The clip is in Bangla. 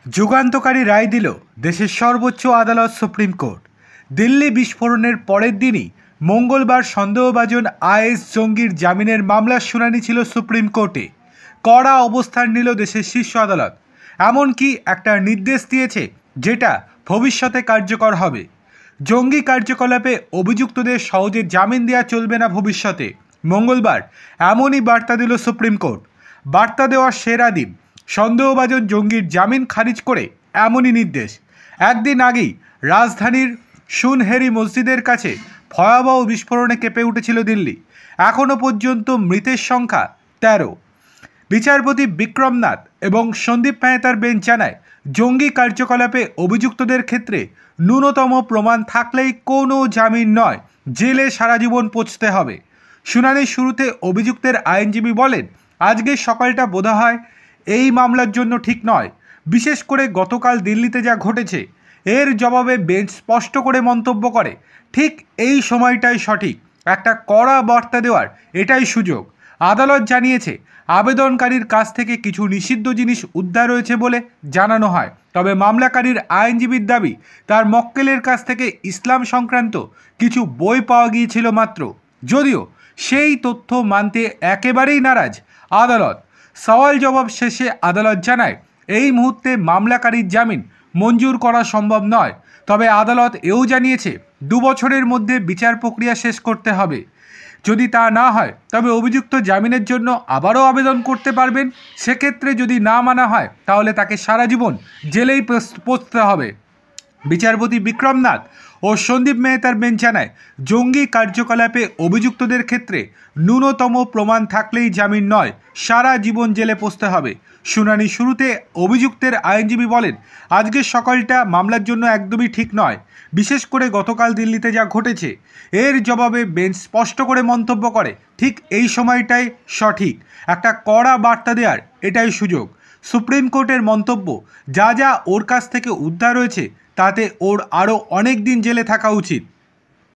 যুগান্তকারী রায় দিল দেশের সর্বোচ্চ আদালত সুপ্রিম কোর্ট। দিল্লি বিস্ফোরণের পরের দিনই মঙ্গলবার সন্দেহভাজন আইএস জঙ্গির জামিনের মামলার শুনানি ছিল সুপ্রিম কোর্টে। কড়া অবস্থান নিল দেশের শীর্ষ আদালত, এমনকি একটা নির্দেশ দিয়েছে যেটা ভবিষ্যতে কার্যকর হবে। জঙ্গি কার্যকলাপে অভিযুক্তদের সহজে জামিন দেওয়া চলবে না ভবিষ্যতে। মঙ্গলবার এমনই বার্তা দিল সুপ্রিম কোর্ট। বার্তা দেওয়ার সেরা দিন, সন্দেহভাজন জঙ্গির জামিন খারিজ করে এমনই নির্দেশ। একদিন আগেই রাজধানীর সুনহেরি মসজিদের কাছে ভয়াবহ বিস্ফোরণে কেঁপে উঠেছিল দিল্লি। এখনও পর্যন্ত মৃতের সংখ্যা 13। বিচারপতি বিক্রম নাথ এবং সন্দীপ মেহতার বেঞ্চ জানায়, জঙ্গি কার্যকলাপে অভিযুক্তদের ক্ষেত্রে ন্যূনতম প্রমাণ থাকলেই কোনো জামিন নয়, জেলে সারা জীবন পচতে হবে। শুনানির শুরুতে অভিযুক্তের আইনজীবী বলেন, আজকের সকালটা বোধহয় এই মামলার জন্য ঠিক নয়, বিশেষ করে গতকাল দিল্লিতে যা ঘটেছে। এর জবাবে বেঞ্চ স্পষ্ট করে মন্তব্য করে, ঠিক এই সময়টাই সঠিক, একটা কড়া বার্তা দেওয়ার এটাই সুযোগ। আদালত জানিয়েছে, আবেদনকারীর কাছ থেকে কিছু নিষিদ্ধ জিনিস উদ্ধার হয়েছে বলে জানানো হয়, তবে মামলাকারীর আইনজীবীর দাবি তার মক্কেলের কাছ থেকে ইসলাম সংক্রান্ত কিছু বই পাওয়া গিয়েছিল মাত্র, যদিও সেই তথ্য মানতে একেবারেই নারাজ আদালত। সওয়াল জবাব শেষে আদালত জানায়, এই মুহূর্তে মামলাকারীর জামিন মঞ্জুর করা সম্ভব নয়, তবে আদালত এও জানিয়েছে 2 বছরের মধ্যে বিচার প্রক্রিয়া শেষ করতে হবে। যদি তা না হয় তবে অভিযুক্ত জামিনের জন্য আবারও আবেদন করতে পারবেন। সেক্ষেত্রে যদি না মানা হয় তাহলে তাকে সারা জীবন জেলেই পচতে হবে। বিচারপতি বিক্রম নাথ ও সন্দীপ মেহতার বেঞ্চ জানায়, জঙ্গি কার্যকলাপে অভিযুক্তদের ক্ষেত্রে ন্যূনতম প্রমাণ থাকলেই জামিন নয়, সারা জীবন জেলে পচতে হবে। শুনানি শুরুতে অভিযুক্তের আইনজীবী বলেন, আজকের সকালটা মামলার জন্য একদমই ঠিক নয়, বিশেষ করে গতকাল দিল্লিতে যা ঘটেছে। এর জবাবে বেঞ্চ স্পষ্ট করে মন্তব্য করে, ঠিক এই সময়টাই সঠিক, একটা কড়া বার্তা দেওয়ার এটাই সুযোগ। সুপ্রিম কোর্টের মন্তব্য, যা যা ওর কাছ থেকে উদ্ধার হয়েছে তাতে ওর আরও অনেক দিন জেলে থাকা উচিত।